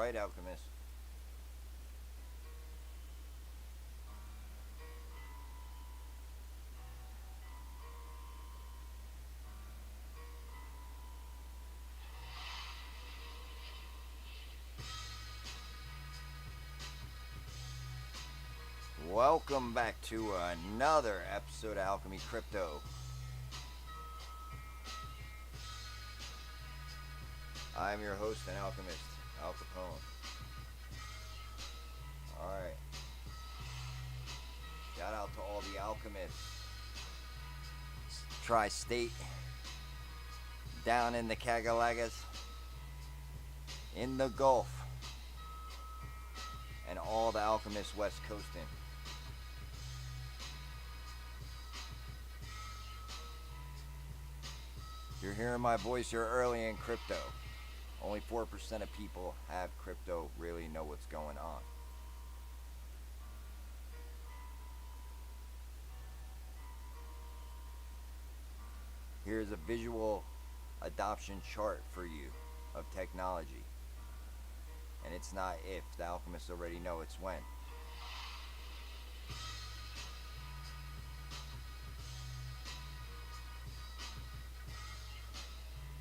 right, Alchemist. Welcome back to another episode of ALcHeMy. I'm your host and alchemist, Al Capone. Alright. Shout out to all the alchemists. Tri-state. Down in the Cagalagas. In the Gulf. And all the alchemists west coasting. You're hearing my voice, you're early in crypto. Only 4% of people have crypto, really know what's going on. Here's a visual adoption chart for you of technology. And it's not if, the alchemists already know it's when.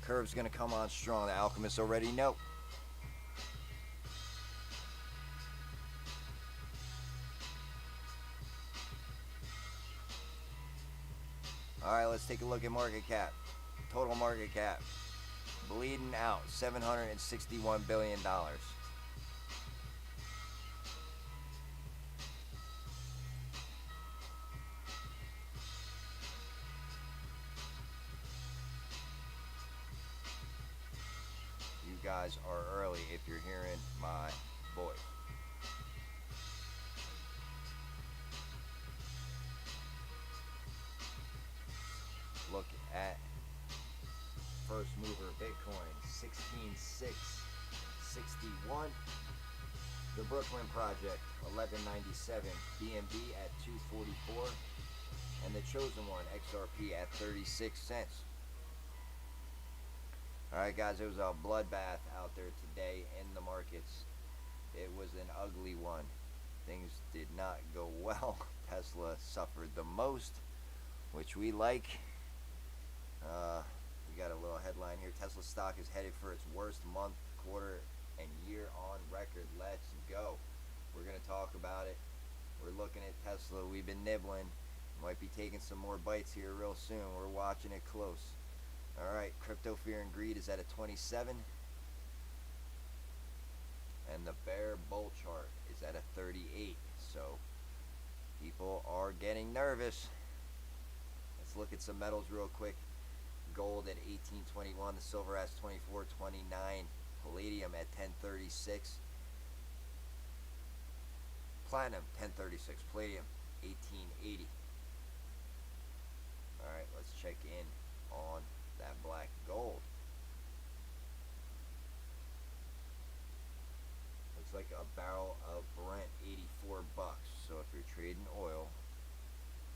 Curve's gonna come on strong, the alchemists already know. Alright, let's take a look at market cap. Total market cap. Bleeding out, $761 billion. You guys are early if you're hearing my voice. Look at first mover Bitcoin, 16,661. The Brooklyn Project, 1197. BNB at 244. And the chosen one, XRP, at 36 cents. Alright guys, it was a bloodbath out there today in the markets. It was an ugly one. Things did not go well. Tesla suffered the most, which we like. We got a little headline here. Tesla stock is headed for its worst month, quarter, and year on record. Let's go. We're going to talk about it. We're looking at Tesla. We've been nibbling. Might be taking some more bites here real soon. We're watching it close. Alright, crypto fear and greed is at a 27. And the bear bull chart is at a 38. So, people are getting nervous. Let's look at some metals real quick. Gold at 1821, the silver at 24.29, palladium at 1036, platinum 1036, palladium 1880. Alright, let's check in on that black gold. Looks like a barrel of Brent, 84 bucks. So if you're trading oil,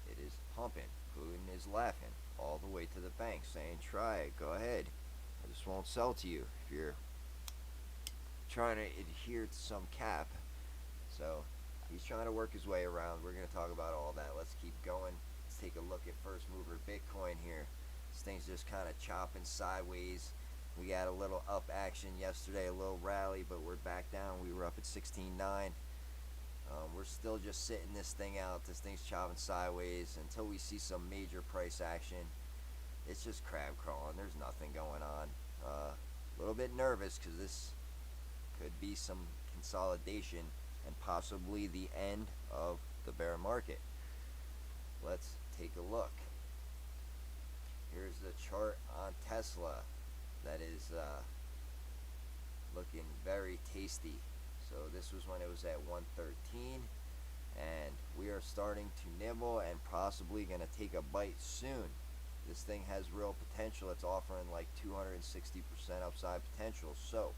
it is pumping. Putin is laughing all the way to the bank, saying, try it, go ahead. I just won't sell to you if you're trying to adhere to some cap. So he's trying to work his way around. We're going to talk about all that. Let's keep going. Let's take a look at first mover Bitcoin here. This thing's just kind of chopping sideways. We got a little up action yesterday, a little rally, but we're back down. We were up at 16.9. We're still just sitting this thing out. This thing's chopping sideways until we see some major price action. It's just crab crawling. There's nothing going on. A little bit nervous because this could be some consolidation and possibly the end of the bear market. Let's take a look. Here's the chart on Tesla that is looking very tasty. So this was when it was at 113, and we are starting to nibble and possibly going to take a bite soon. This thing has real potential. It's offering like 260% upside potential. So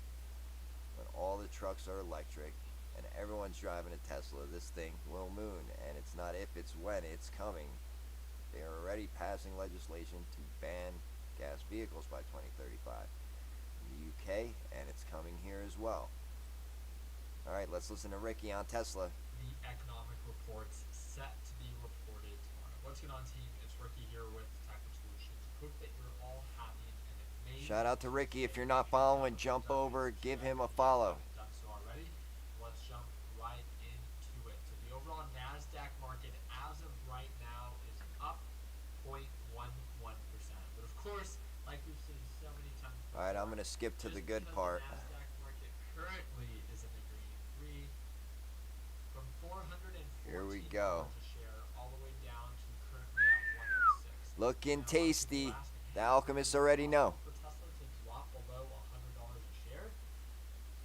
when all the trucks are electric and everyone's driving a Tesla, this thing will moon. And it's not if, it's when. It's coming. They are already passing legislation to ban gas vehicles by 2035 in the UK, and it's coming here as well. All right, let's listen to Ricky on Tesla. The economic reports set to be reported tomorrow. What's going on, team? It's Ricky here with Tactical Solutions. Hope that you're all having an amazing Shout out to Ricky. Tuesday. If you're Make not sure you grab following, a thumbs jump up and over, give subscribe him a if you follow. haven't done so already. Let's jump right into it. So the overall NASDAQ market as of right now is up 0.11%. But of course, like we've seen so many times All before, right, I'm going to skip to just the good because the part. NASDAQ market currently is in the green, from Here we $414 go. a share all the way down to currently at 106. Looking Now, a lot of people tasty. are asking, The hey, would it alchemists be already know. possible for Tesla to drop below $100 a share?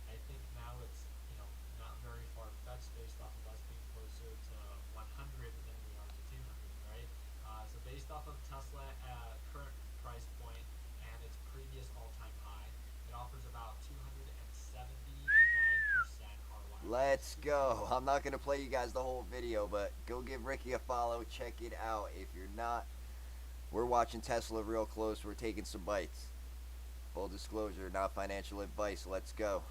I think now it's, not very far fetched based off of us being closer to 100 than we are to 200, right? So based off of Tesla current price point and its previous all-time high, it offers about 279% ROI. Let's go. I'm not going to play you guys the whole video, but go give Ricky a follow. Check it out. If you're not, we're watching Tesla real close. We're taking some bites. Full disclosure, not financial advice. Let's go.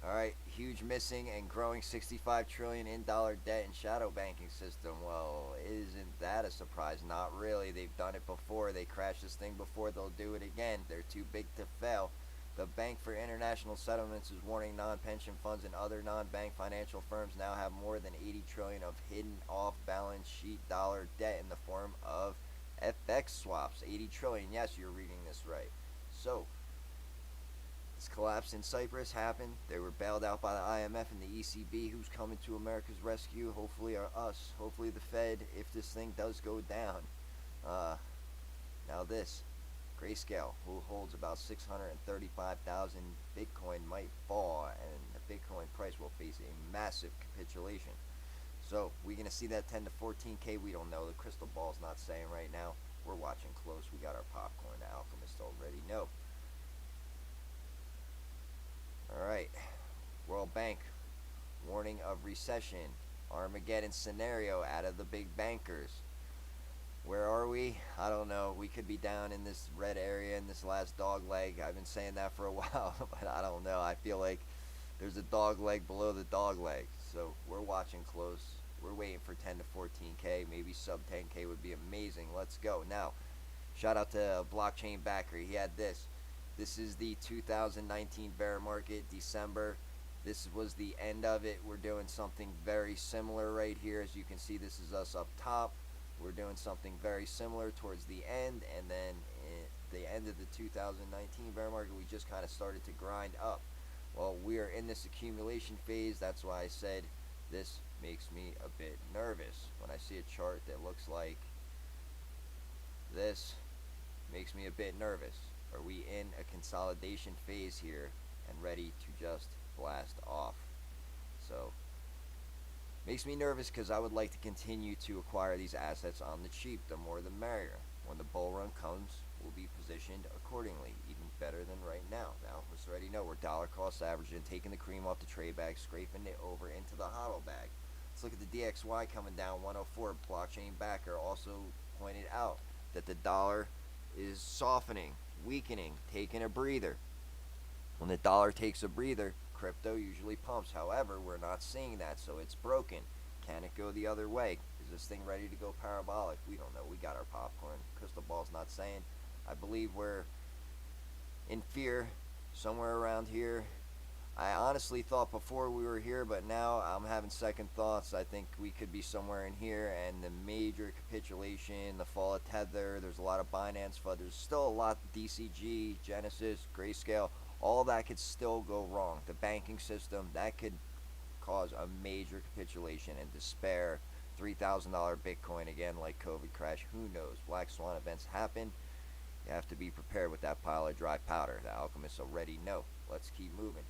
All right, huge missing and growing 65 trillion in dollar debt and shadow banking system. Well, isn't that a surprise? Not really. They've done it before. They crashed this thing before. They'll do it again. They're too big to fail. The Bank for International Settlements is warning non-pension funds and other non-bank financial firms now have more than 80 trillion of hidden off-balance sheet dollar debt in the form of FX swaps. 80 trillion. Yes, you're reading this right. So, this collapse in Cyprus happened. They were bailed out by the IMF and the ECB. Who's coming to America's rescue? Hopefully us. Hopefully the Fed, if this thing does go down. Now this. Grayscale, who holds about 635,000 Bitcoin, might fall, and the Bitcoin price will face a massive capitulation. So, we're going to see that 10 to 14K. We don't know. The crystal ball's not saying right now. We're watching close. We got our popcorn. The alchemists already know. Alright, World Bank, warning of recession, Armageddon scenario out of the big bankers. Where are we? I don't know. We could be down in this red area in this last dog leg. I've been saying that for a while, but I don't know. I feel like there's a dog leg below the dog leg. So we're watching close. We're waiting for 10 to 14K. Maybe sub 10K would be amazing. Let's go. Now, shout out to Blockchain Backer. He had this. This is the 2019 bear market, December. This was the end of it. We're doing something very similar right here. As you can see, this is us up top. We're doing something very similar towards the end, and then at the end of the 2019 bear market, we just kind of started to grind up. Well, we are in this accumulation phase. That's why I said this makes me a bit nervous. When I see a chart that looks like this, makes me a bit nervous. Are we in a consolidation phase here and ready to just blast off? So, makes me nervous because I would like to continue to acquire these assets on the cheap. The more the merrier. When the bull run comes, we'll be positioned accordingly, even better than right now. Now, let's already know we're dollar cost averaging, taking the cream off the trade bag, scraping it over into the hodl bag. Let's look at the DXY coming down 104. Blockchain Backer also pointed out that the dollar is softening, weakening, taking a breather. When the dollar takes a breather, crypto usually pumps. However, we're not seeing that, so it's broken. Can it go the other way? Is this thing ready to go parabolic? We don't know. We got our popcorn. Crystal ball's not saying. I believe we're in fear somewhere around here. I honestly thought before we were here, but now I'm having second thoughts. I think we could be somewhere in here, and the major capitulation, the fall of Tether, there's a lot of Binance FUD, there's still a lot DCG, Genesis, Grayscale, all that could still go wrong. The banking system, that could cause a major capitulation and despair. $3,000 Bitcoin again, like COVID crash, who knows? Black swan events happen. You have to be prepared with that pile of dry powder. The alchemists already know. Let's keep moving.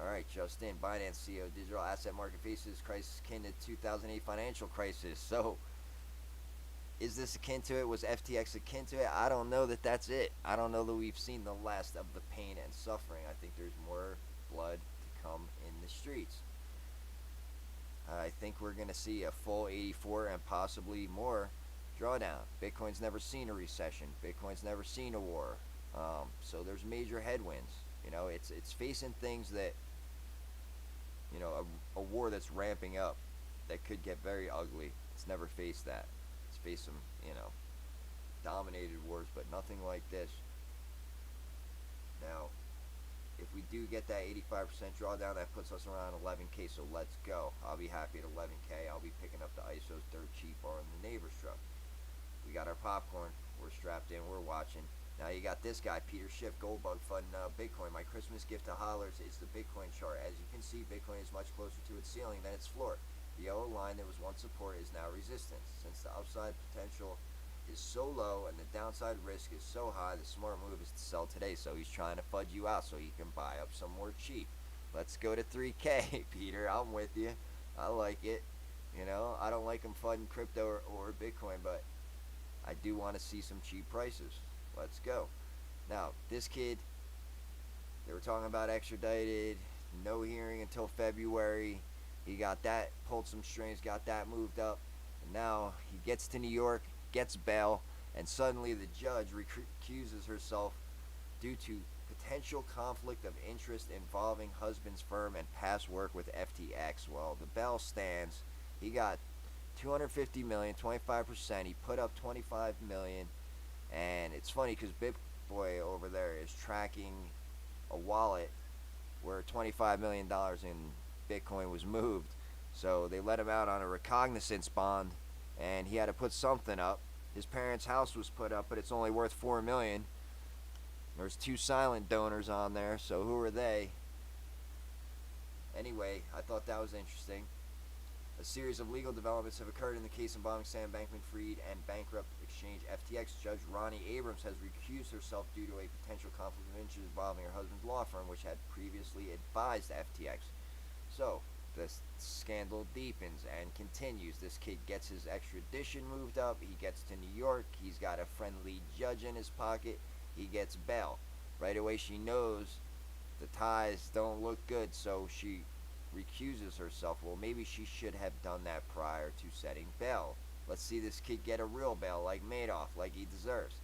Alright, Justin, Binance CEO, digital asset market faces crisis akin to 2008 financial crisis. So, is this akin to it? Was FTX akin to it? I don't know that that's it. I don't know that we've seen the last of the pain and suffering. I think there's more blood to come in the streets. I think we're going to see a full 84 and possibly more drawdown. Bitcoin's never seen a recession. Bitcoin's never seen a war. So there's major headwinds. You know, it's facing things that a war that's ramping up that could get very ugly. It's never faced that. It's faced some, dominated wars, but nothing like this. Now, if we do get that 85% drawdown, that puts us around 11K, so let's go. I'll be happy at 11K. I'll be picking up the ISOs dirt cheap or in the neighbor's truck. We got our popcorn. We're strapped in. We're watching. Now you got this guy, Peter Schiff, Goldbug Fund, Bitcoin. My Christmas gift to Hollers is the Bitcoin chart. As you can see, Bitcoin is much closer to its ceiling than its floor. The yellow line that was once support is now resistance. Since the upside potential is so low and the downside risk is so high, the smart move is to sell today. So he's trying to fudge you out so he can buy up some more cheap. Let's go to 3K, Peter. I'm with you. I like it. I don't like him fudding crypto or Bitcoin, but I do want to see some cheap prices. Let's go. Now, this kid, they were talking about extradited, no hearing until February. He got that, pulled some strings, got that moved up. And now he gets to New York, gets bail, and suddenly the judge recuses herself due to potential conflict of interest involving husband's firm and past work with FTX. Well, the bail stands. He got 250 million, 25%. He put up 25 million. And it's funny because BitBoy over there is tracking a wallet where $25 million in Bitcoin was moved. So they let him out on a recognizance bond, and he had to put something up. His parents' house was put up, but it's only worth $4 million. There's 2 silent donors on there, so who are they? Anyway, I thought that was interesting. A series of legal developments have occurred in the case involving Sam Bankman-Fried and bankrupt exchange FTX. Judge Ronnie Abrams has recused herself due to a potential conflict of interest involving her husband's law firm, which had previously advised FTX. So, the scandal deepens and continues. This kid gets his extradition moved up. He gets to New York. He's got a friendly judge in his pocket. He gets bail. Right away, she knows the ties don't look good, so she recuses herself. Well, maybe she should have done that prior to setting bail. Let's see this kid get a real bail like Madoff, like he deserves.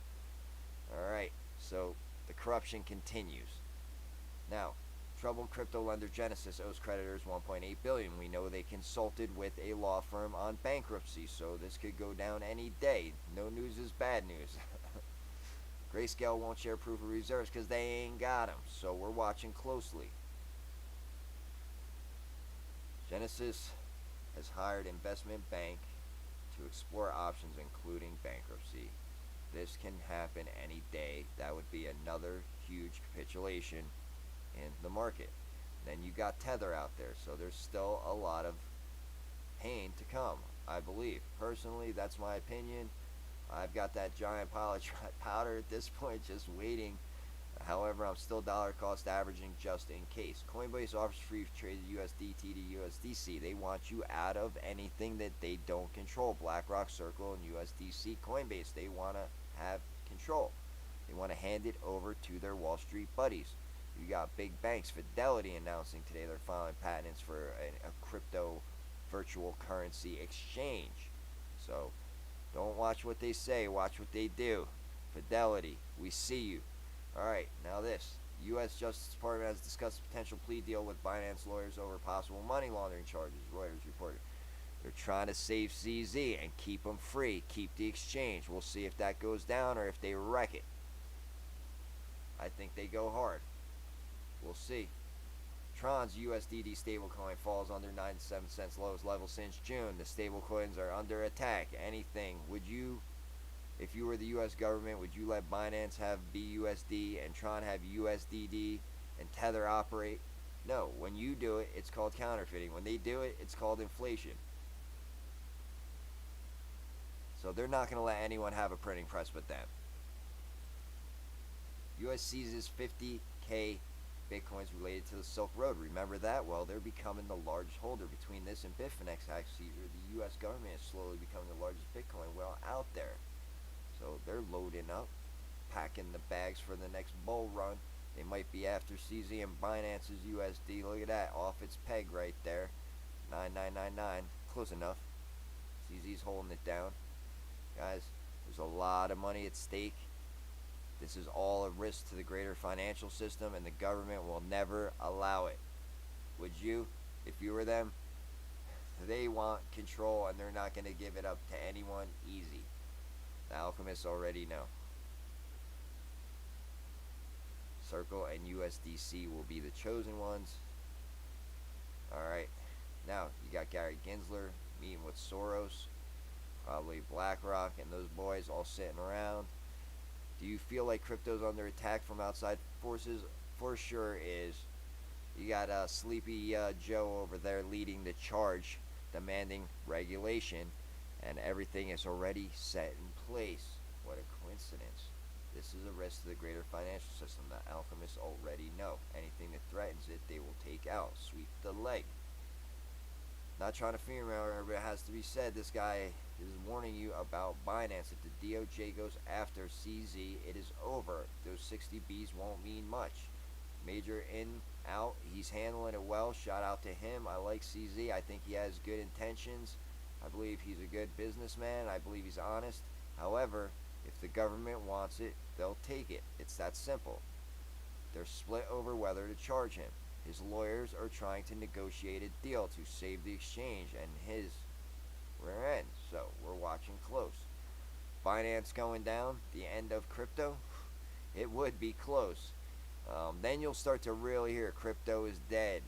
Alright, so the corruption continues. Now, troubled crypto lender Genesis owes creditors $1.8 billion. We know they consulted with a law firm on bankruptcy, so this could go down any day. No news is bad news. Grayscale won't share proof of reserves because they ain't got them, so we're watching closely. Genesis has hired investment bank to explore options including bankruptcy. This can happen any day. That would be another huge capitulation in the market. Then you got Tether out there, so there's still a lot of pain to come, I believe. Personally, that's my opinion. I've got that giant pile of dry powder at this point just waiting. However, I'm still dollar cost averaging just in case. Coinbase offers free trade USDT to USDC. They want you out of anything that they don't control. BlackRock, Circle, and USDC. Coinbase, they want to have control. They want to hand it over to their Wall Street buddies. You got big banks, Fidelity announcing today they're filing patents for a crypto virtual currency exchange. So don't watch what they say, watch what they do. Fidelity, we see you. Alright, now this. U.S. Justice Department has discussed a potential plea deal with Binance lawyers over possible money laundering charges, Reuters reported. They're trying to save CZ and keep them free, keep the exchange. We'll see if that goes down or if they wreck it. I think they go hard. We'll see. Tron's USDD stablecoin falls under 97 cents lowest level since June. The stablecoins are under attack. Anything, would you, if you were the U.S. government, would you let Binance have BUSD and Tron have USDD and Tether operate? No. When you do it, it's called counterfeiting. When they do it, it's called inflation. So they're not going to let anyone have a printing press but them. U.S. seizes 50K Bitcoins related to the Silk Road. Remember that? Well, they're becoming the largest holder. Between this and Bitfinex hack seizure, the U.S. government is slowly becoming the largest Bitcoin whale out there. So they're loading up, packing the bags for the next bull run. They might be after CZ and Binance's USD. Look at that, off its peg right there. 9999, close enough. CZ's holding it down. Guys, there's a lot of money at stake. This is all a risk to the greater financial system, and the government will never allow it. Would you? If you were them, they want control and they're not going to give it up to anyone easy. The alchemists already know. Circle and USDC will be the chosen ones. Alright, now you got Gary Gensler meeting with Soros, probably BlackRock and those boys all sitting around. Do you feel like crypto's under attack from outside forces? For sure is. You got Sleepy Joe over there leading the charge, demanding regulation, and everything is already set in place. What a coincidence. This is a risk to the greater financial system that alchemists already know. Anything that threatens it, they will take out. Sweep the leg. Not trying to fear her, but it has to be said, this guy is warning you about Binance. If the DOJ goes after CZ, it is over. Those 60 Bs won't mean much. Major in, out, he's handling it well. Shout out to him. I like CZ. I think he has good intentions. I believe he's a good businessman. I believe he's honest. However, if the government wants it, they'll take it. It's that simple. They're split over whether to charge him. His lawyers are trying to negotiate a deal to save the exchange and his rear end. So we're watching close. Binance going down, the end of crypto, it would be close. Then you'll start to really hear crypto is dead.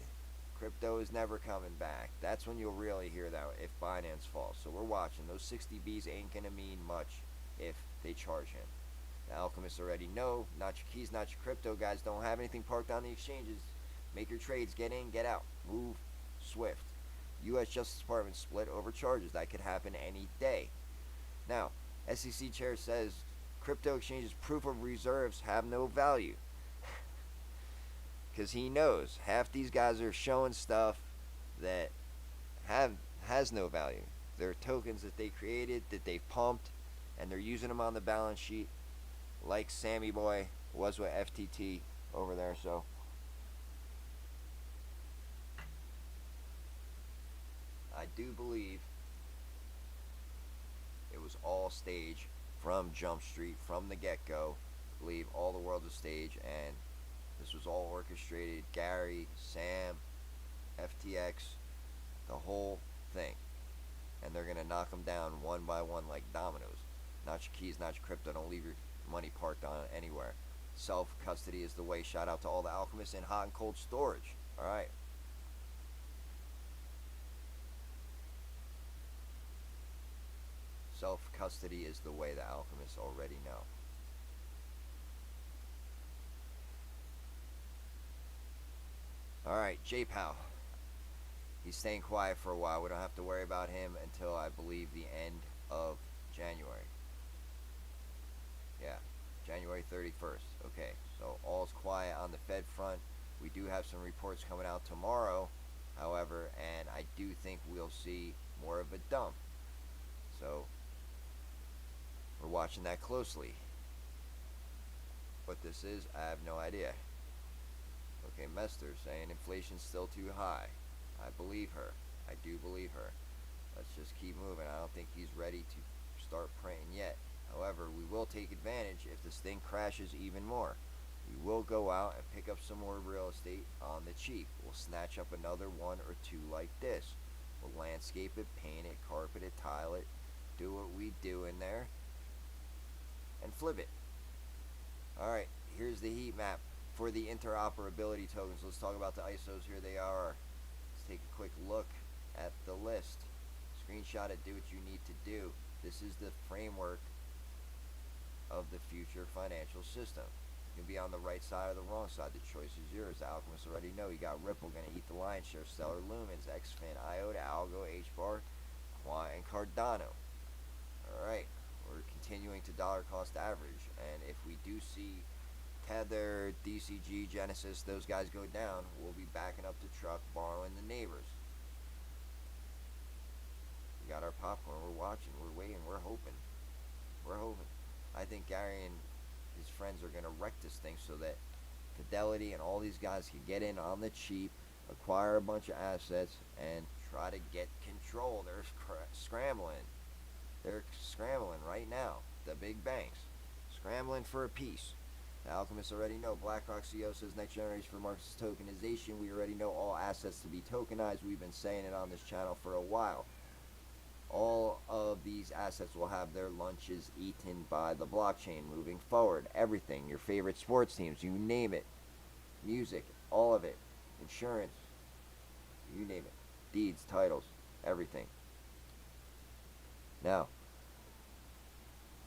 Crypto is never coming back. That's when you'll really hear that if Binance falls. So we're watching. Those 60 Bs ain't going to mean much if they charge him. The alchemists already know. Not your keys, not your crypto, guys. Don't have anything parked on the exchanges. Make your trades. Get in, get out. Move swift. U.S. Justice Department split over charges. That could happen any day. Now, SEC chair says crypto exchanges' proof of reserves have no value. Because he knows half these guys are showing stuff that has no value. They're tokens that they created, that they've pumped, and they're using them on the balance sheet, like Sammy Boy was with FTT over there. So I do believe it was all stage from Jump Street, from the get-go. I believe all the world's a stage, and this was all orchestrated. Gary, Sam, FTX, the whole thing. And they're going to knock them down one by one like dominoes. Not your keys, not your crypto. Don't leave your money parked on anywhere. Self-custody is the way. Shout out to all the alchemists in hot and cold storage. Alright. Self-custody is the way. The alchemists already know. Alright, J-Pow. He's staying quiet for a while. We don't have to worry about him until, I believe, the end of January. Yeah, January 31st. Okay, so all's quiet on the Fed front. We do have some reports coming out tomorrow, however, and I do think we'll see more of a dump. So, we're watching that closely. What this is, I have no idea. Okay, Mester saying inflation's still too high. I believe her. I do believe her. Let's just keep moving. I don't think he's ready to start printing yet. However, we will take advantage if this thing crashes even more. We will go out and pick up some more real estate on the cheap. We'll snatch up another one or two like this. We'll landscape it, paint it, carpet it, tile it, do what we do in there, and flip it. Alright, here's the heat map for the interoperability tokens. Let's talk about the ISOs. Here they are. Let's take a quick look at the list. Screenshot it, do what you need to do. This is the framework of the future financial system. You can be on the right side or the wrong side. The choice is yours. The alchemists already know. You got Ripple going to eat the lion's share. Stellar Lumens, XFIN, IOTA, Algo, HBAR, Quant, and Cardano. Alright, we're continuing to dollar cost average. And if we do see Tether, DCG, Genesis, those guys go down, we'll be backing up the truck, borrowing the neighbors. We got our popcorn. We're watching. We're waiting. We're hoping. We're hoping. I think Gary and his friends are going to wreck this thing so that Fidelity and all these guys can get in on the cheap, acquire a bunch of assets, and try to get control. They're scrambling. They're scrambling right now. The big banks. Scrambling for a piece. The Alchemists already know. BlackRock CEO says next generation for markets tokenization. We already know all assets to be tokenized. We've been saying it on this channel for a while. All of these assets will have their lunches eaten by the blockchain moving forward. Everything, your favorite sports teams, you name it. Music, all of it. Insurance, you name it. Deeds, titles, everything. Now,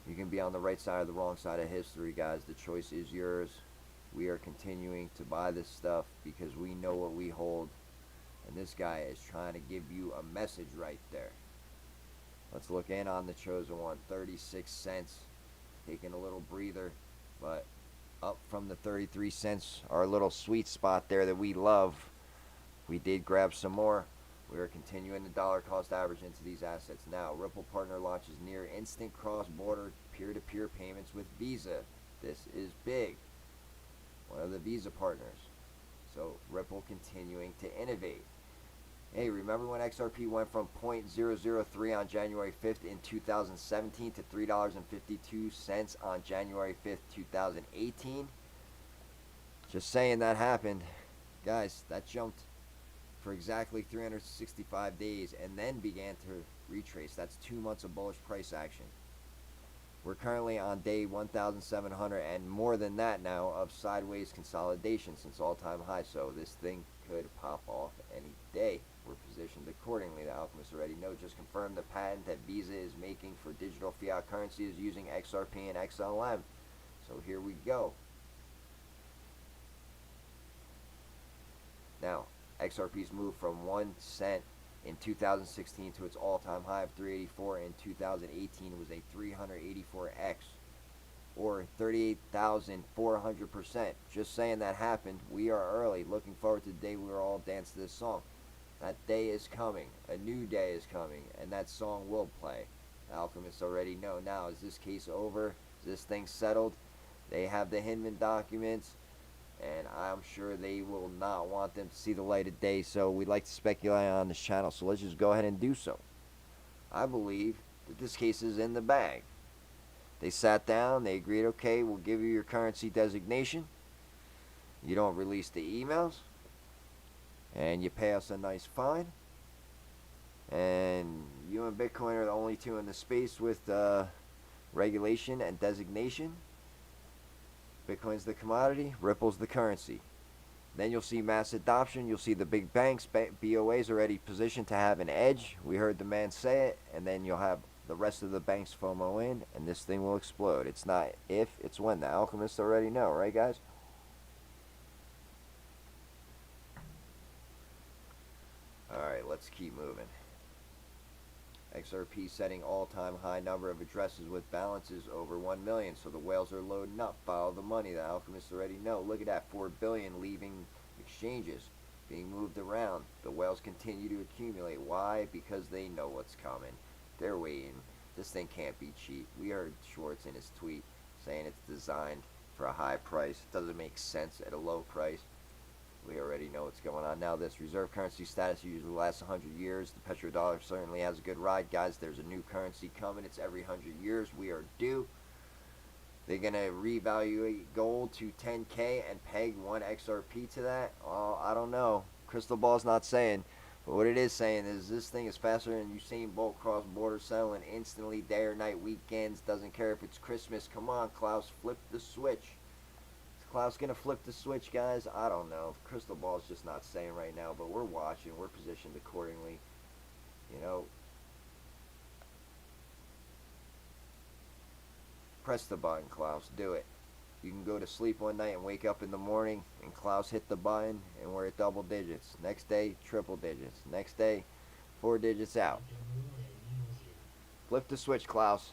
you can be on the right side or the wrong side of history, guys. The choice is yours. We are continuing to buy this stuff because we know what we hold. And this guy is trying to give you a message right there. Let's look in on the chosen one. 36 cents. Taking a little breather. But up from the 33 cents, our little sweet spot there that we love. We did grab some more. We are continuing the dollar cost average into these assets. Now, Ripple partner launches near instant cross-border peer-to-peer payments with Visa. This is big. One of the Visa partners. So, Ripple continuing to innovate. Hey, remember when XRP went from 0.003 on January 5th in 2017 to $3.52 on January 5th, 2018? Just saying that happened. Guys, that jumped for exactly 365 days and then began to retrace. That's 2 months of bullish price action. We're currently on day 1,700 and more than that now of sideways consolidation since all-time high. So this thing could pop off any day. We're positioned accordingly. The Alchemists already know. Just confirmed the patent that Visa is making for digital fiat currency is using XRP and XLM. So here we go. Now, XRP's moved from 1 cent in 2016 to its all-time high of 384 in 2018 was a 384x or 38,400%. Just saying that happened. We are early. Looking forward to the day we will all dance to this song. That day is coming. A new day is coming, and that song will play. The Alchemists already know. Now, is this case over? Is this thing settled? They have the Hinman documents, and I'm sure they will not want them to see the light of day, so we like to speculate on this channel, so let's just go ahead and do so. I believe that this case is in the bag. They sat down, they agreed, okay, we'll give you your currency designation. You don't release the emails, and you pay us a nice fine. And you and Bitcoin are the only two in the space with regulation and designation. Bitcoin's the commodity, Ripple's the currency. Then you'll see mass adoption. You'll see the big banks, BOAs already positioned to have an edge. We heard the man say it. And then you'll have the rest of the banks FOMO in, and this thing will explode. It's not if, it's when. The Alchemists already know, right, guys? Alright, let's keep moving. XRP setting all-time high number of addresses with balances over 1 million. So the whales are loading up. Follow the money. The Alchemists already know. Look at that, 4 billion leaving exchanges, being moved around. The whales continue to accumulate. Why? Because they know what's coming. They're waiting. This thing can't be cheap. We heard Schwartz in his tweet saying it's designed for a high price. It doesn't make sense at a low price. We already know what's going on. Now, this reserve currency status usually lasts 100 years. The petrodollar certainly has a good ride, guys. There's a new currency coming. It's every 100 years. We are due. They're going to reevaluate gold to 10K and peg 1 XRP to that. Oh, I don't know. Crystal ball's not saying. But what it is saying is this thing is faster than Usain Bolt cross-border settling instantly, day or night, weekends. Doesn't care if it's Christmas. Come on, Klaus. Flip the switch. Klaus gonna flip the switch, guys? I don't know. Crystal ball's just not saying right now, but we're watching. We're positioned accordingly. You know, press the button, Klaus. Do it. You can go to sleep one night and wake up in the morning, and Klaus hit the button, and we're at double digits. Next day, triple digits. Next day, 4 digits out. Flip the switch, Klaus.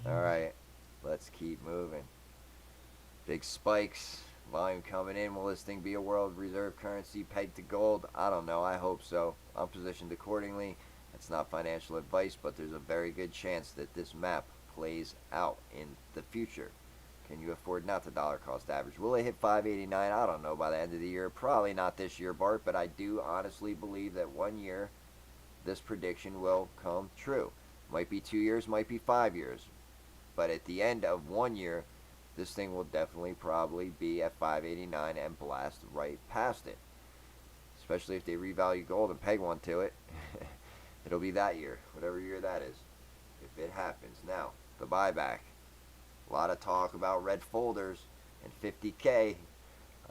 Alright, let's keep moving. Big spikes, volume coming in. Will this thing be a world reserve currency pegged to gold? I don't know. I hope so. I'm positioned accordingly. It's not financial advice, but there's a very good chance that this map plays out in the future. Can you afford not to dollar cost average? Will it hit 589? I don't know by the end of the year. Probably not this year, Bart, but I do honestly believe that 1 year this prediction will come true. Might be 2 years, might be 5 years. But at the end of 1 year, this thing will definitely probably be at 589 and blast right past it. Especially if they revalue gold and peg one to it. It'll be that year, whatever year that is, if it happens. Now, the buyback. A lot of talk about red folders and 50K.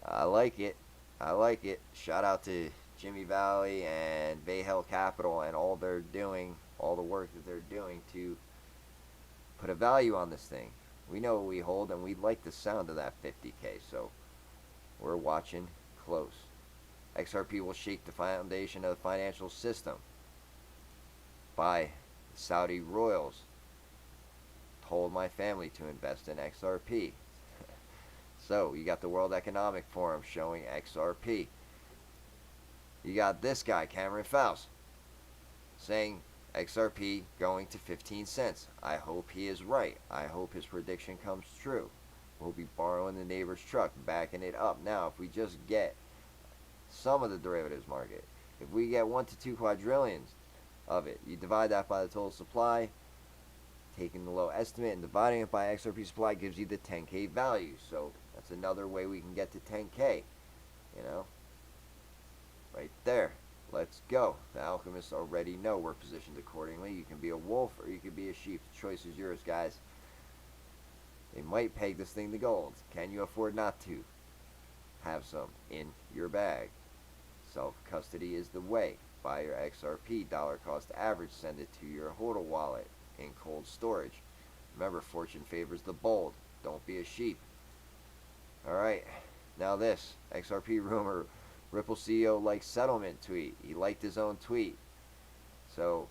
I like it. I like it. Shout out to Jimmy Valley and Bayhill Capital and all they're doing, all the work that they're doing to put a value on this thing. We know what we hold and we like the sound of that 50K, so we're watching close. XRP will shake the foundation of the financial system by Saudi royals. Told my family to invest in XRP. So you got the World Economic Forum showing XRP. You got this guy, Cameron Faust, saying XRP going to 15 cents. I hope he is right. I hope his prediction comes true. We'll be borrowing the neighbor's truck, backing it up. Now, if we just get some of the derivatives market, if we get 1 to 2 quadrillions of it, you divide that by the total supply, taking the low estimate and dividing it by XRP supply gives you the 10K value. So that's another way we can get to 10K. You know, right there. Let's go. The alchemists already know we're positioned accordingly. You can be a wolf or you can be a sheep. The choice is yours, guys. They might peg this thing to gold. Can you afford not to have some in your bag? Self-custody is the way. Buy your XRP, dollar cost average, send it to your HODL wallet in cold storage. Remember, fortune favors the bold. Don't be a sheep. Alright, now this. XRP rumor. Ripple CEO likes settlement tweet. He liked his own tweet. So,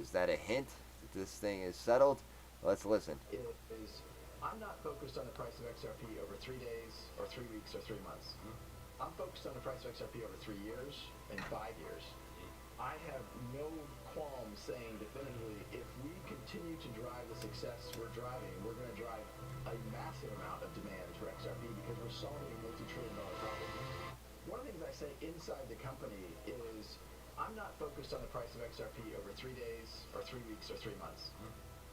is that a hint that this thing is settled? Let's listen. I'm not focused on the price of XRP over 3 days, or 3 weeks, or 3 months. I'm focused on the price of XRP over 3 years and 5 years. I have no qualms saying definitively, if we continue to drive the success we're driving, we're going to drive a massive amount of demand for XRP because we're solving a multi-trillion-dollar problem. One of the things I say inside the company is, I'm not focused on the price of XRP over 3 days, or 3 weeks, or 3 months.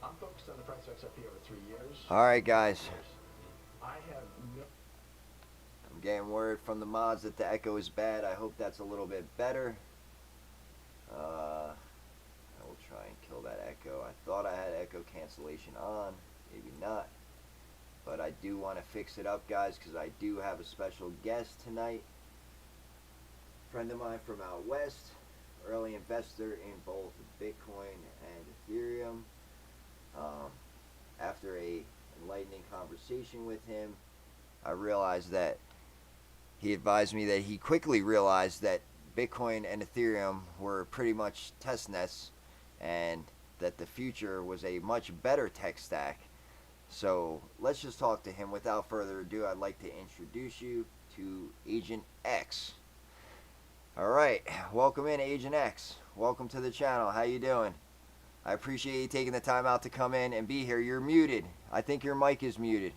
I'm focused on the price of XRP over 3 years. Alright, guys. I have no... I'm getting word from the mods that the echo is bad. I hope that's a little bit better. I will try and kill that echo. I thought I had echo cancellation on. Maybe not. But I do want to fix it up, guys, because I do have a special guest tonight. Friend of mine from out west. Early investor in both Bitcoin and Ethereum. After a enlightening conversation with him, I realized that he advised me that he quickly realized that Bitcoin and Ethereum were pretty much test nets and that the future was a much better tech stack. So let's just talk to him. Without further ado, I'd like to introduce you to Agent X. Alright, welcome in, Agent X. Welcome to the channel. How you doing? I appreciate you taking the time out to come in and be here. You're muted. I think your mic is muted.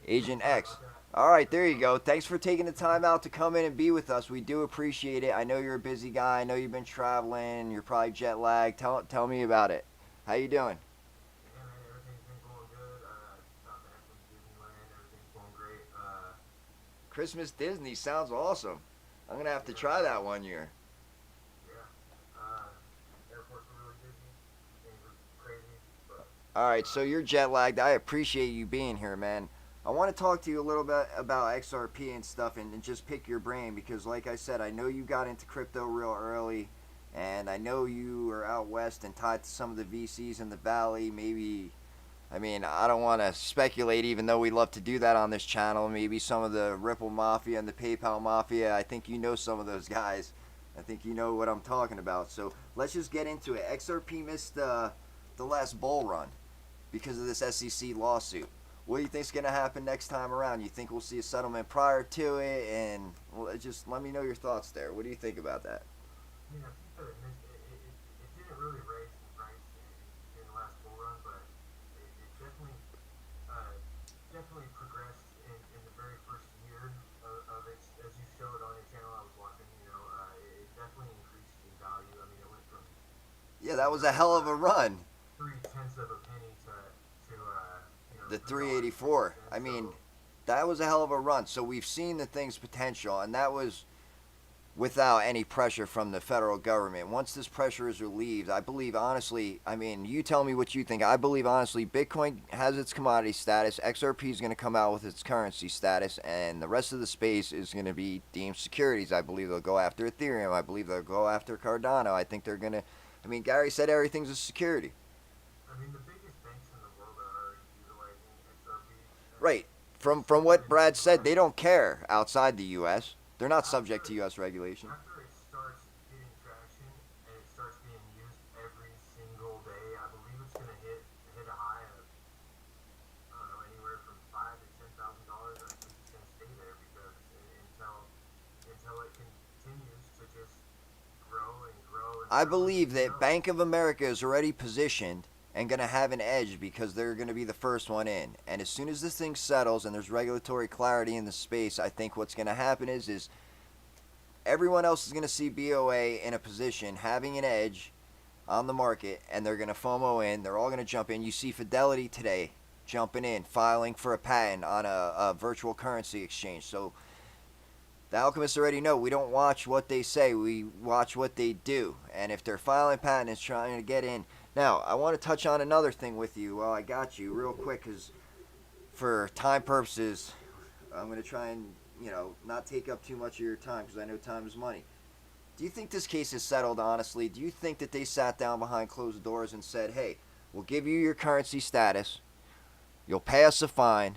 Agent X. Alright, there you go. Thanks for taking the time out to come in and be with us. We do appreciate it. I know you're a busy guy. I know you've been traveling. You're probably jet lagged. Tell me about it. How you doing? Yeah, man, everything's been going good. Got back from Disneyland. Everything's going great. Christmas Disney sounds awesome. I'm going to have to try that 1 year. Airports were really busy. Things were crazy. But, Alright, so you're jet lagged. I appreciate you being here, man. I want to talk to you a little bit about XRP and stuff and just pick your brain because, like I said, I know you got into crypto real early, and I know you are out west and tied to some of the VCs in the valley. Maybe, I mean, I don't want to speculate, even though we love to do that on this channel. Maybe some of the Ripple Mafia and the PayPal Mafia. I think you know some of those guys. I think you know what I'm talking about. So let's just get into it. XRP missed the last bull run because of this SEC lawsuit. What do you think's gonna happen next time around? You think we'll see a settlement prior to it? And well, just let me know your thoughts there. What do you think about that? you know, people that missed it, it didn't really raise the price in the last bull run, but it that was a hell of a run. 0.3 of a penny to The $3.50. 384. I So, mean, that was a hell of a run. So we've seen the thing's potential, and that was without any pressure from the federal government. Once this pressure is relieved, I believe honestly, I mean, you tell me what you think. I believe honestly, Bitcoin has its commodity status. XRP is going to come out with its currency status, and the rest of the space is going to be deemed securities. I believe they'll go after Ethereum. I believe they'll go after Cardano. I think they're going to, I mean, Gary said everything's a security. I mean, the biggest banks in the world are already utilizing XRP. Right. From what Brad said, they don't care outside the U.S. They're not subject to U.S. regulation. After it starts getting traction and it starts being used every single day, I believe it's gonna hit a high of, I don't know, anywhere from $5,000 to $10,000. I think it's gonna stay there because until it continues to just grow and grow. And I grow believe and that grow. Bank of America is already positioned and going to have an edge because they're going to be the first one in. And as soon as this thing settles and there's regulatory clarity in the space, I think what's going to happen is everyone else is going to see BOA in a position having an edge on the market, and they're going to FOMO in. They're all going to jump in. You see Fidelity today jumping in, filing for a patent on a virtual currency exchange. So the alchemists already know we don't watch what they say, we watch what they do. And if they're filing patents trying to get in. Now, I want to touch on another thing with you while I got you real quick, because for time purposes, I'm going to try and, not take up too much of your time because I know time is money. Do you think this case is settled honestly? Do you think that they sat down behind closed doors and said, hey, we'll give you your currency status, you'll pay us a fine,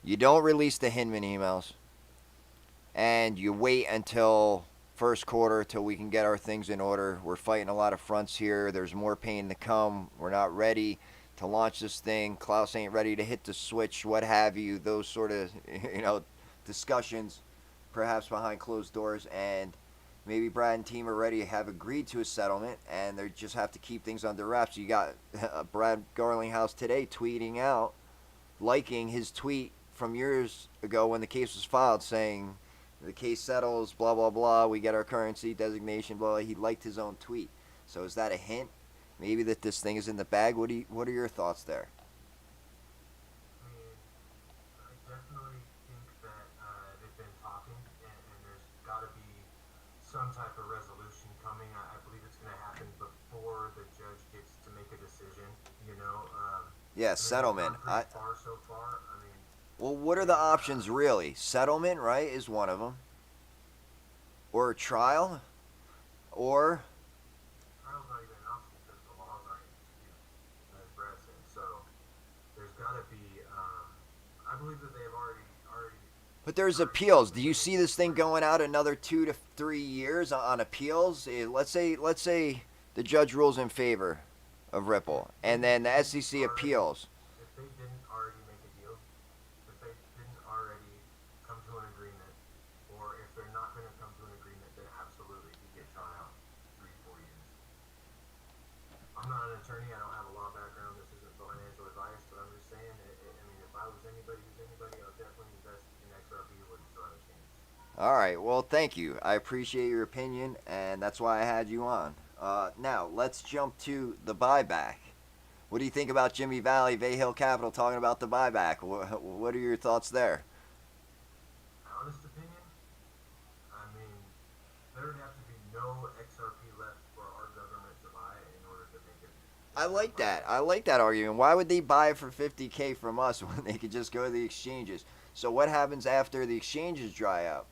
you don't release the Hinman emails, and you wait until first quarter till we can get our things in order? We're fighting a lot of fronts here. There's more pain to come. We're not ready to launch this thing. Klaus ain't ready to hit the switch, what have you. Those sort of, discussions perhaps behind closed doors. And maybe Brad and team already have agreed to a settlement and they just have to keep things under wraps. You got Brad Garlinghouse today tweeting out, liking his tweet from years ago when the case was filed, saying the case settles, blah, blah, blah, we get our currency designation, blah, blah. He liked his own tweet. So is that a hint? Maybe that this thing is in the bag? What are your thoughts there? I mean, I definitely think that they've been talking, and there's got to be some type of resolution coming. I believe it's going to happen before the judge gets to make a decision. Yeah, settlement. It's gone pretty far so far. I mean, Well, what are the options really? Settlement, right, is one of them. Or a trial. Or trial's not even an option because the laws aren't as Brad said. So there's got to be. I believe that they've already. but there's appeals. Do you see this thing going out another 2 to 3 years on appeals? Let's say the judge rules in favor of Ripple, and then the SEC appeals. If they didn't already make a deal, if they didn't already come to an agreement, or if they're not going to come to an agreement, then absolutely he get drawn out 3-4 years. I'm not an attorney. I don't have a law background. This isn't financial advice, but I'm just saying. I mean, if I was anybody who's anybody, I would definitely invest in XRP where you still have a chance. All right. Well, thank you. I appreciate your opinion, and that's why I had you on. Now, let's jump to the buyback. What do you think about Jimmy Valley, Vayhill Capital talking about the buyback? What are your thoughts there? Honest opinion, I mean, there would have to be no XRP left for our government to buy in order to make it. I like that. I like that argument. Why would they buy it for $50K from us when they could just go to the exchanges? So what happens after the exchanges dry up?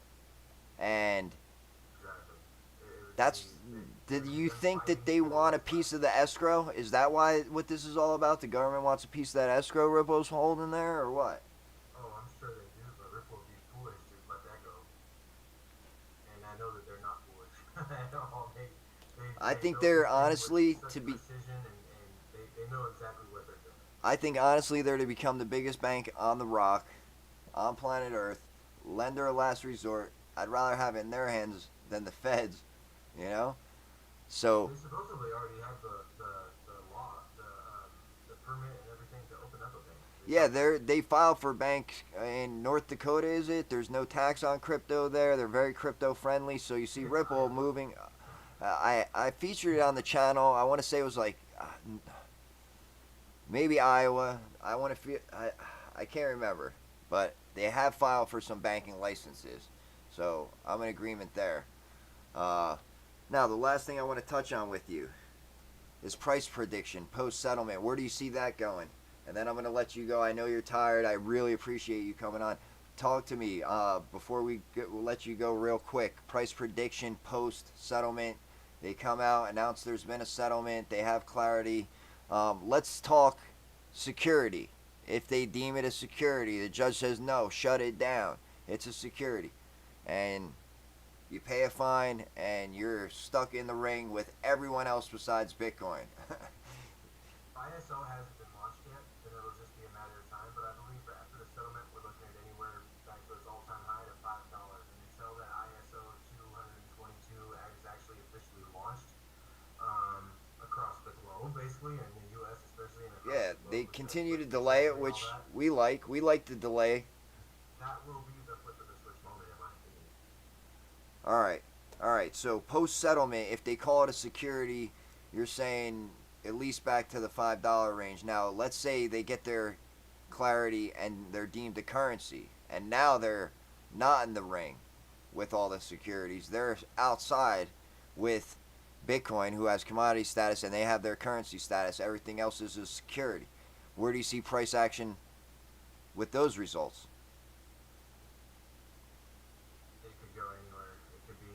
And Exactly. that's. Did you think that they want a piece of the escrow? Is that what this is all about? The government wants a piece of that escrow Ripple's holding there, or what? Oh, I'm sure they do, but Ripple would be foolish to let that go. And I know that they're not foolish at all. I think know they're this thing with honestly such to be. precision, and they know exactly what they're doing. I think honestly they're to become the biggest bank on the rock, on planet Earth, lender of last resort. I'd rather have it in their hands than the Feds, So They supposedly already have the law, the permit and everything to open up a bank. yeah, they filed for bank in North Dakota. Is it? There's no tax on crypto there. They're very crypto friendly. So you see Ripple moving. I featured it on the channel. I want to say it was like maybe Iowa. I want to feel. I can't remember, but they have filed for some banking licenses, so I'm in agreement there. Now the last thing I want to touch on with you is price prediction post settlement. Where do you see that going? And then I'm going to let you go. I know you're tired. I really appreciate you coming on. Talk to me before we'll let you go real quick. Price prediction post settlement. They come out, announce there's been a settlement. They have clarity. Let's talk security. If they deem it a security, the judge says no, shut it down. It's a security. And you pay a fine and you're stuck in the ring with everyone else besides Bitcoin. ISO hasn't been launched yet, and it'll just be a matter of time. But I believe that after the settlement, we're looking at anywhere back to its all-time high to $5. And until that ISO 222 is actually officially launched across the globe, basically, in the U.S. especially, and across Yeah, the globe, they with continue to the delay it, and all which that, we like. We like the delay. that will be the flip of the switch moment, in my opinion. All right. All right. So post settlement, if they call it a security, you're saying at least back to the $5 range. Now, let's say they get their clarity and they're deemed a currency, and now they're not in the ring with all the securities. They're outside with Bitcoin, who has commodity status, and they have their currency status. Everything else is a security. Where do you see price action with those results? It could go anywhere. It could be,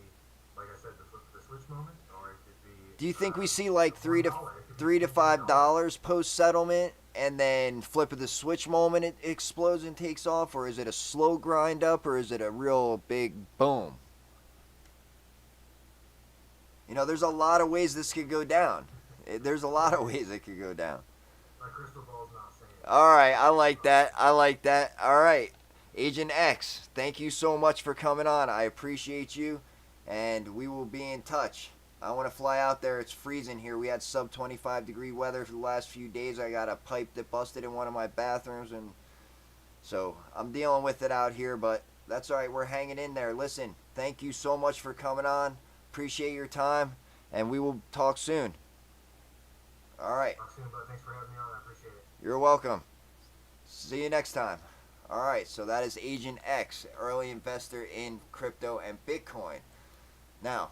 like I said, the flip of the switch moment, or it could be. Do you think we see like $3 to $1. $5 post settlement, and then flip of the switch moment it explodes and takes off, or is it a slow grind up, or is it a real big boom? You know, there's a lot of ways this could go down. There's a lot of ways it could go down. My crystal ball's not saying. All right, I like that. I like that. All right, Agent X, thank you so much for coming on. I appreciate you, and we will be in touch. I want to fly out there. It's freezing here. We had sub 25-degree weather for the last few days. I got a pipe that busted in one of my bathrooms, and so I'm dealing with it out here, but that's all right. We're hanging in there. Listen, thank you so much for coming on. Appreciate your time, and we will talk soon. All right. Talk soon, but thanks for having me on. I appreciate it. You're welcome. See you next time. All right, so that is Agent X, early investor in crypto and Bitcoin. Now,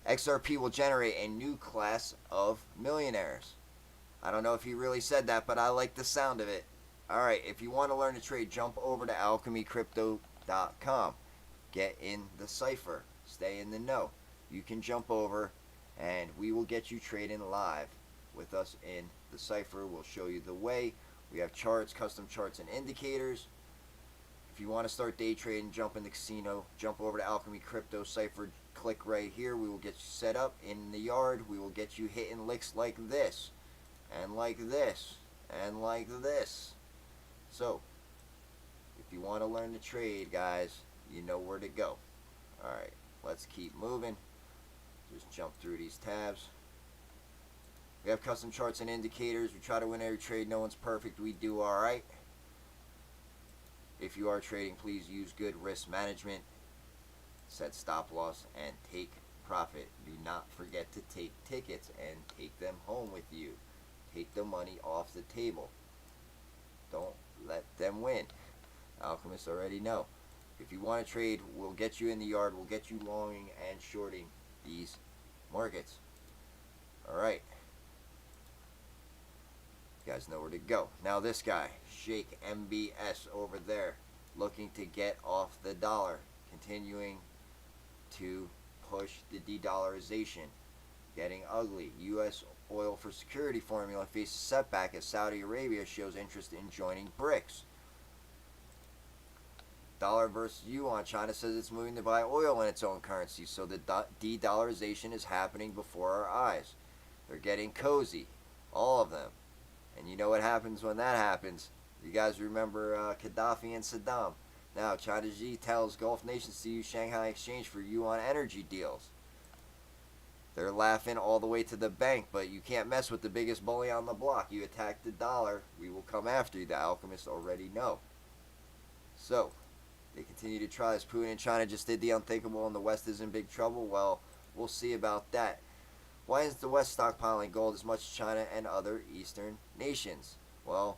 XRP will generate a new class of millionaires. I don't know if he really said that, but I like the sound of it. All right, if you want to learn to trade, jump over to ALcHeMyCrypto.com. Get in the cipher. Stay in the know. You can jump over, and we will get you trading live with us in the cipher. We'll show you the way. We have charts, custom charts, and indicators. If you want to start day trading, jump in the casino, jump over to ALcHeMy Crypto Cipher, click right here. We will get you set up in the yard. We will get you hitting licks like this, and like this, and like this. So, if you want to learn to trade, guys, you know where to go. Alright, let's keep moving. Just jump through these tabs. We have custom charts and indicators. We try to win every trade. No one's perfect. We do alright. If you are trading, please use good risk management. Set stop loss and take profit. Do not forget to take tickets and take them home with you. Take the money off the table. Don't let them win. Alchemists already know. If you want to trade, we'll get you in the yard. We'll get you longing and shorting these markets. Alright. You guys know where to go. Now this guy, Shake MBS over there, looking to get off the dollar. Continuing to push the de-dollarization. Getting ugly. U.S. oil for security formula faces setback as Saudi Arabia shows interest in joining BRICS. Dollar versus yuan. China says it's moving to buy oil in its own currency, so the de-dollarization is happening before our eyes. They're getting cozy, all of them. And you know what happens when that happens. You guys remember Gaddafi and Saddam. Now, China Xi tells Gulf nations to use Shanghai Exchange for yuan energy deals. They're laughing all the way to the bank, but you can't mess with the biggest bully on the block. You attack the dollar, we will come after you. The alchemists already know. So, they continue to try this. Putin and China just did the unthinkable and the West is in big trouble. Well, We'll see about that. Why isn't the West stockpiling gold as much as China and other Eastern nations? Well,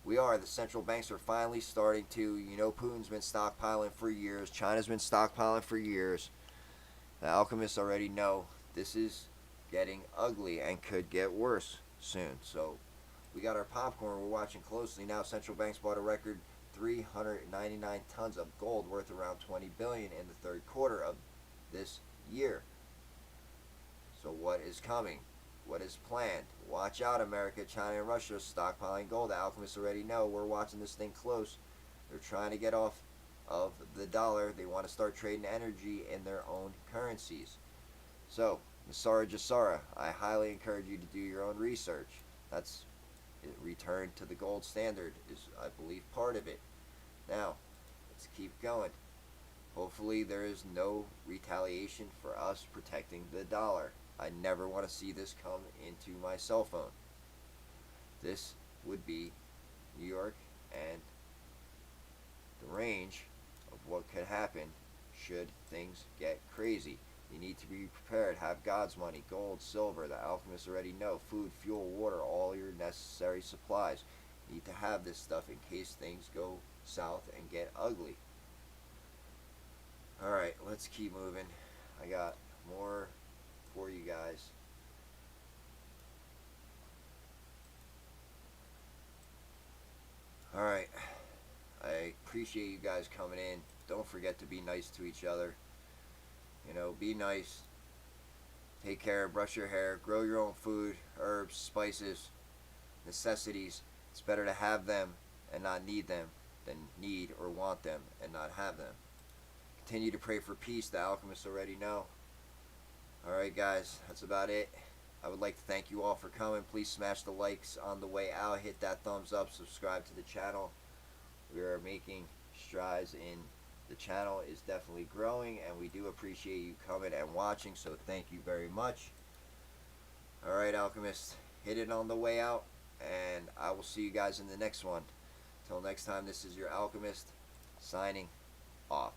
we are. The central banks are finally starting to. You know, Putin's been stockpiling for years. China's been stockpiling for years. The alchemists already know this is getting ugly and could get worse soon. So we got our popcorn. We're watching closely now. Central banks bought a record 399 tons of gold worth around 20 billion in the third quarter of this year. So what is coming? What is planned? Watch out, America, China, and Russia are stockpiling gold. The alchemists already know. We're watching this thing close. They're trying to get off of the dollar. They want to start trading energy in their own currencies. So, Nasara Jasara, I highly encourage you to do your own research. That's it. Return to the gold standard is, I believe, part of it. Now, let's keep going. Hopefully there is no retaliation for us protecting the dollar. I never want to see this come into my cell phone. This would be New York and the range of what could happen should things get crazy. You need to be prepared. Have God's money, gold, silver. The alchemists already know. Food, fuel, water, all your necessary supplies. You need to have this stuff in case things go south and get ugly. Alright, let's keep moving. I got more for you guys. Alright, I appreciate you guys coming in. Don't forget to be nice to each other. You know, be nice. Take care, brush your hair, grow your own food, herbs, spices, necessities. It's better to have them and not need them than need or want them and not have them. Continue to pray for peace. The alchemists already know. Alright guys, that's about it. I would like to thank you all for coming. Please smash the likes on the way out. Hit that thumbs up. Subscribe to the channel. We are making strides in the channel is definitely growing, and we do appreciate you coming and watching, so thank you very much. Alright alchemists, hit it on the way out, and I will see you guys in the next one. Till next time, this is your alchemist signing off.